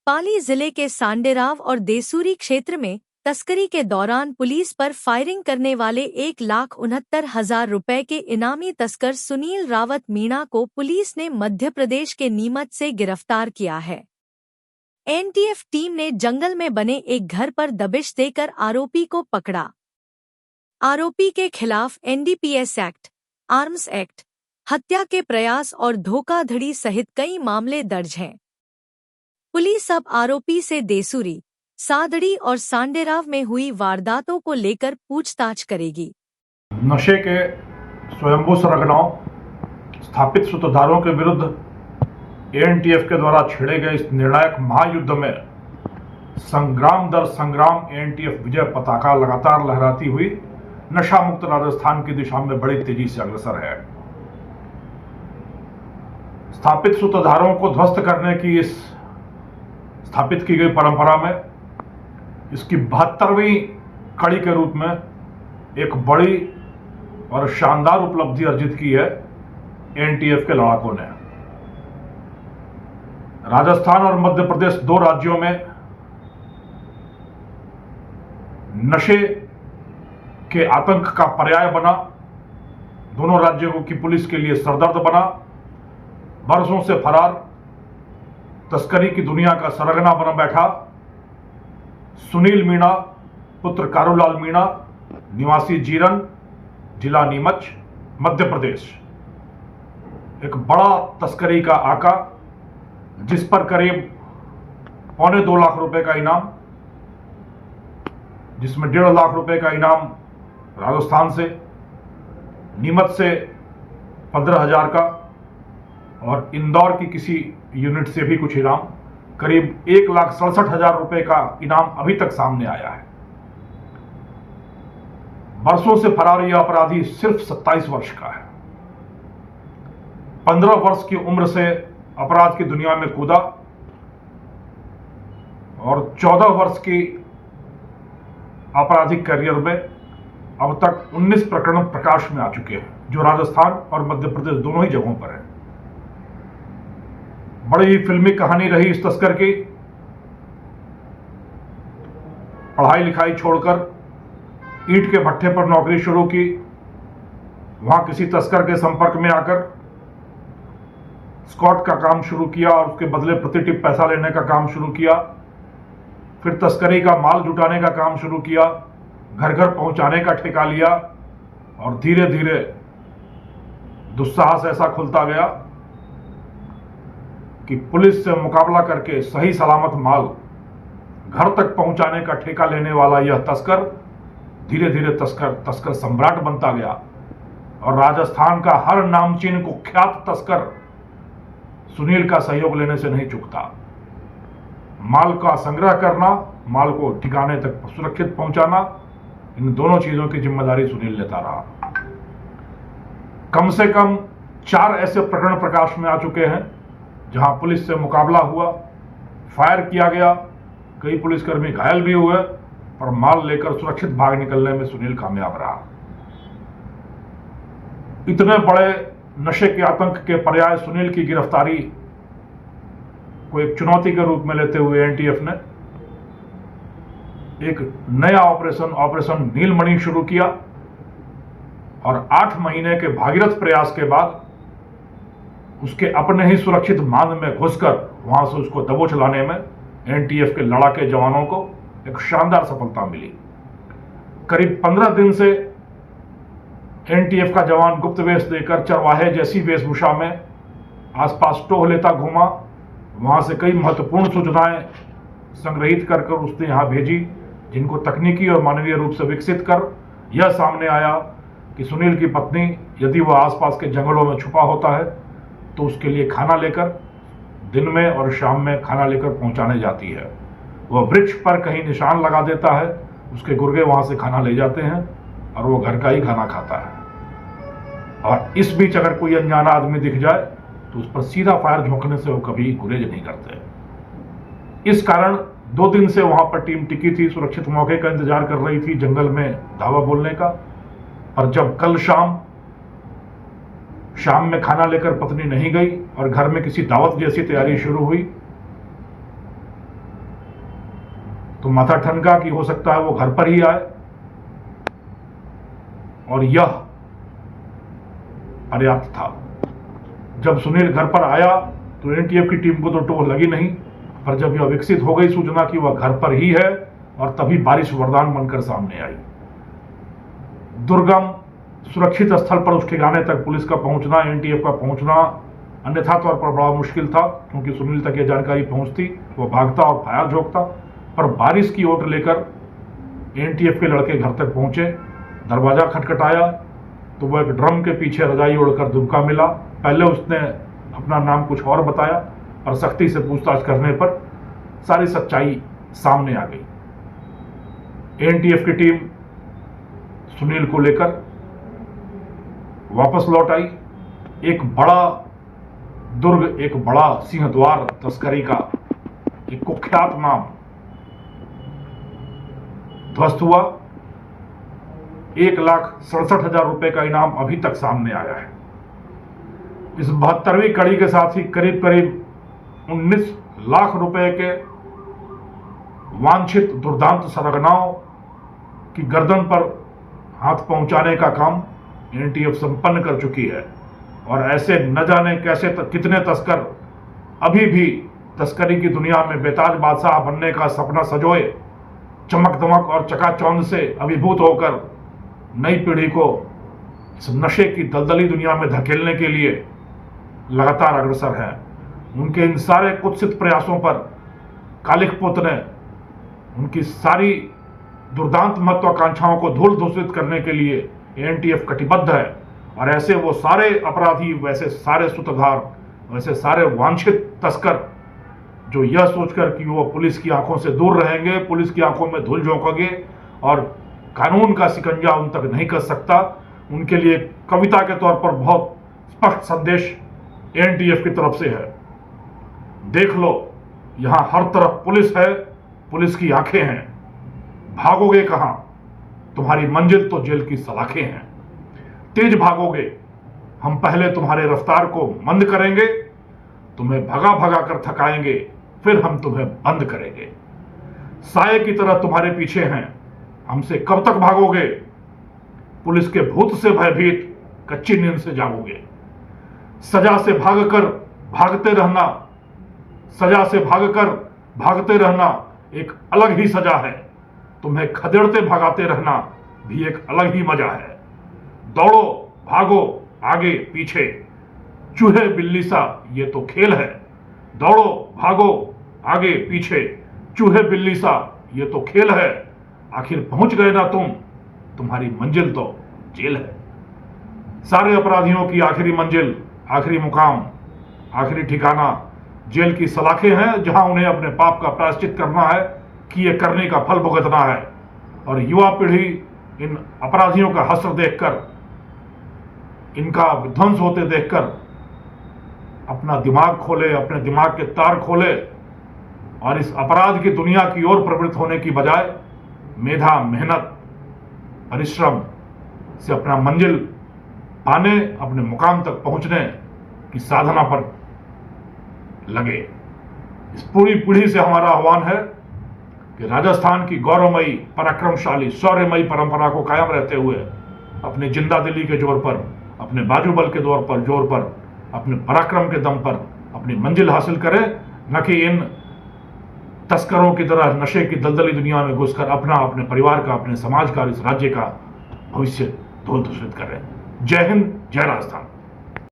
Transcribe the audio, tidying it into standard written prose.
पाली जिले के सांडेराव और देसूरी क्षेत्र में तस्करी के दौरान पुलिस पर फायरिंग करने वाले 1,69,000 रुपए के इनामी तस्कर सुनील रावत मीणा को पुलिस ने मध्य प्रदेश के नीमच से गिरफ्तार किया है। एनटीएफ टीम ने जंगल में बने एक घर पर दबिश देकर आरोपी को पकड़ा। आरोपी के खिलाफ एनडीपीएस एक्ट, आर्म्स एक्ट, हत्या के प्रयास और धोखाधड़ी सहित कई मामले दर्ज हैं। पुलिस अब आरोपी से देसूरी, सादड़ी और सांडेराव में हुई वारदातों को लेकर पूछताछ करेगी। नशे के स्वयंभू सरगनाओं स्थापित सूत्रधारों के विरुद्ध एएनटीएफ के द्वारा छेड़े गए इस निर्णायक महायुद्ध में संग्राम दर संग्राम एएनटीएफ विजय पताका लगातार लहराती हुई नशा मुक्त राजस्थान की दिशा में बड़ी तेजी से अग्रसर है। स्थापित सूत्रधारों को ध्वस्त करने की इस स्थापित की गई परंपरा में इसकी 72वीं कड़ी के रूप में एक बड़ी और शानदार उपलब्धि अर्जित की है एएनटीएफ के लड़ाकों ने। राजस्थान और मध्य प्रदेश दो राज्यों में नशे के आतंक का पर्याय बना, दोनों राज्यों की पुलिस के लिए सरदर्द बना। बरसों से फरार तस्करी की दुनिया का सरगना बना बैठा सुनील मीणा पुत्र कारूलाल मीणा निवासी जीरन, जिला नीमच, मध्य प्रदेश, एक बड़ा तस्करी का आका जिस पर करीब 2.25 लाख रुपए का इनाम, जिसमें 1.5 लाख रुपए का इनाम राजस्थान से, नीमच से 15,000 का और इंदौर की किसी यूनिट से भी कुछ इनाम, करीब 1,67,000 रुपए का इनाम अभी तक सामने आया है। बरसों से फरार यह अपराधी सिर्फ 27 वर्ष का है। 15 वर्ष की उम्र से अपराध की दुनिया में कूदा और 14 वर्ष की आपराधिक करियर में अब तक 19 प्रकरण प्रकाश में आ चुके हैं, जो राजस्थान और मध्य प्रदेश दोनों ही जगहों पर है। बड़ी ही फिल्मी कहानी रही इस तस्कर की। पढ़ाई लिखाई छोड़कर ईंट के भट्ठे पर नौकरी शुरू की, वहां किसी तस्कर के संपर्क में आकर स्कॉट का काम शुरू किया और उसके बदले प्रति टिप पैसा लेने का काम शुरू किया। फिर तस्करी का माल जुटाने का काम शुरू किया, घर घर पहुंचाने का ठेका लिया और धीरे धीरे दुस्साहस ऐसा खुलता गया कि पुलिस से मुकाबला करके सही सलामत माल घर तक पहुंचाने का ठेका लेने वाला यह तस्कर धीरे धीरे तस्कर सम्राट बनता गया और राजस्थान का हर नामचीन कुख्यात तस्कर सुनील का सहयोग लेने से नहीं चूकता। माल का संग्रह करना, माल को ठिकाने तक सुरक्षित पहुंचाना, इन दोनों चीजों की जिम्मेदारी सुनील लेता रहा। कम से कम 4 ऐसे प्रकरण प्रकाश में आ चुके हैं जहां पुलिस से मुकाबला हुआ, फायर किया गया, कई पुलिसकर्मी घायल भी हुए, पर माल लेकर सुरक्षित भाग निकलने में सुनील कामयाब रहा। इतने बड़े नशे के आतंक के पर्याय सुनील की गिरफ्तारी को एक चुनौती के रूप में लेते हुए एनटीएफ ने एक नया ऑपरेशन नीलमणि शुरू किया और 8 महीने के भागीरथ प्रयास के बाद उसके अपने ही सुरक्षित मांद में घुसकर वहां से उसको दबोच लाने में एनटीएफ के लड़ाके जवानों को एक शानदार सफलता मिली। करीब 15 दिन से एनटीएफ का जवान गुप्त वेश देकर चरवाहे जैसी वेशभूषा में आसपास टोह लेता घूमा। वहां से कई महत्वपूर्ण सूचनाएं संग्रहित कर उसने यहां भेजी, जिनको तकनीकी और मानवीय रूप से विकसित कर यह सामने आया कि सुनील की पत्नी यदि वह आसपास के जंगलों में छुपा होता है तो उसके लिए खाना लेकर दिन में और शाम में खाना लेकर पहुंचाने जाती है। वह वृक्ष पर कहीं निशान लगा देता है, उसके गुर्गे वहां से खाना ले जाते हैं और वो घर का ही खाना खाता है। और इस बीच अगर कोई अनजाना आदमी दिख जाए तो उस पर सीधा फायर झोंकने से वो कभी गुरेज नहीं करते। इस कारण 2 दिन से वहां पर टीम टिकी थी, सुरक्षित मौके का इंतजार कर रही थी जंगल में धावा बोलने का। और जब कल शाम में खाना लेकर पत्नी नहीं गई और घर में किसी दावत जैसी तैयारी शुरू हुई तो माथा ठनका कि हो सकता है वो घर पर ही आए, और यह पर्याप्त था। जब सुनील घर पर आया तो एनटीएफ की टीम को तो टोह लगी नहीं, पर जब यह विकसित हो गई सूचना कि वह घर पर ही है, और तभी बारिश वरदान बनकर सामने आई। दुर्गम सुरक्षित स्थल पर उस ठिकाने तक पुलिस का पहुंचना, एनटीएफ का पहुंचना अन्यथा तौर पर बड़ा मुश्किल था, क्योंकि सुनील तक यह जानकारी पहुंचती वो भागता और फायर झोंकता। पर बारिश की ओट लेकर एनटीएफ के लड़के घर तक पहुंचे। दरवाजा खटखटाया तो वो एक ड्रम के पीछे रजाई ओढ़कर दुबका मिला। पहले उसने अपना नाम कुछ और बताया, और सख्ती से पूछताछ करने पर सारी सच्चाई सामने आ गई। एनटीएफ की टीम सुनील को लेकर वापस लौट आई। एक बड़ा दुर्ग, एक बड़ा सिंहद्वार तस्करी का एक कुख्यात नाम ध्वस्त हुआ। 1,67,000 रुपए का इनाम अभी तक सामने आया है। इस 72वीं कड़ी के साथ ही करीब करीब 19 लाख रुपए के वांछित दुर्दांत सरगनाओं की गर्दन पर हाथ पहुंचाने का काम एनटीएफ संपन्न कर चुकी है। और ऐसे न जाने कैसे कितने तस्कर अभी भी तस्करी की दुनिया में बेताज बादशाह बनने का सपना सजोए, चमक दमक और चकाचौंध से अभिभूत होकर नई पीढ़ी को इस नशे की दलदली दुनिया में धकेलने के लिए लगातार अग्रसर है। उनके इन सारे कुत्सित प्रयासों पर कालिख पुत्र ने उनकी सारी दुर्दांत महत्वाकांक्षाओं को धूल धूसरित करने के लिए एनटीएफ कटिबद्ध है। और ऐसे वो सारे अपराधी, वैसे सारे सूत्रधार, वैसे सारे वांछित तस्कर जो यह सोचकर कि वो पुलिस की आंखों से दूर रहेंगे, पुलिस की आंखों में धूल झोंकेंगे और कानून का शिकंजा उन तक नहीं कर सकता, उनके लिए कविता के तौर पर बहुत स्पष्ट संदेश एनटीएफ की तरफ से है। देख लो, यहां हर तरफ पुलिस है, पुलिस की आंखें हैं, भागोगे कहां? तुम्हारी मंजिल तो जेल की सलाखें हैं। तेज भागोगे, हम पहले तुम्हारे रफ्तार को मंद करेंगे, तुम्हें भगा भगा कर थकाएंगे, फिर हम तुम्हें बंद करेंगे। साये की तरह तुम्हारे पीछे हैं, हमसे कब तक भागोगे? पुलिस के भूत से भयभीत कच्ची नींद से जागोगे। सजा से भागकर भागते रहना, सजा से भागकर भागते रहना एक अलग ही सजा है। तुम्हें खदेड़ते भगाते रहना भी एक अलग ही मजा है। दौड़ो, भागो, आगे पीछे, चूहे बिल्ली सा ये तो खेल है। दौड़ो, भागो, आगे पीछे, चूहे बिल्ली सा ये तो खेल है। आखिर पहुंच गए ना तुम, तुम्हारी मंजिल तो जेल है। सारे अपराधियों की आखिरी मंजिल, आखिरी मुकाम, आखिरी ठिकाना जेल की सलाखें हैं, जहां उन्हें अपने पाप का प्रायश्चित करना है, कि ये करने का फल भुगतना है। और युवा पीढ़ी इन अपराधियों का हश्र देखकर, इनका विध्वंस होते देखकर अपना दिमाग खोले, अपने दिमाग के तार खोले और इस अपराध की दुनिया की ओर प्रवृत्त होने की बजाय मेधा, मेहनत, परिश्रम से अपना मंजिल पाने, अपने मुकाम तक पहुंचने की साधना पर लगे। इस पूरी पीढ़ी से हमारा आह्वान है कि राजस्थान की गौरवमयी, पराक्रमशाली, शौर्यमयी परंपरा को कायम रहते हुए अपनी जिंदा दिली के जोर पर, अपने बाजूबल के जोर पर, अपने पराक्रम के दम पर अपनी मंजिल हासिल करें, न कि इन तस्करों की तरह नशे की दलदली दुनिया में घुसकर अपना, अपने परिवार का, अपने समाज का, इस राज्य का भविष्य धूल धूसरित करें। जय हिंद, जय राजस्थान।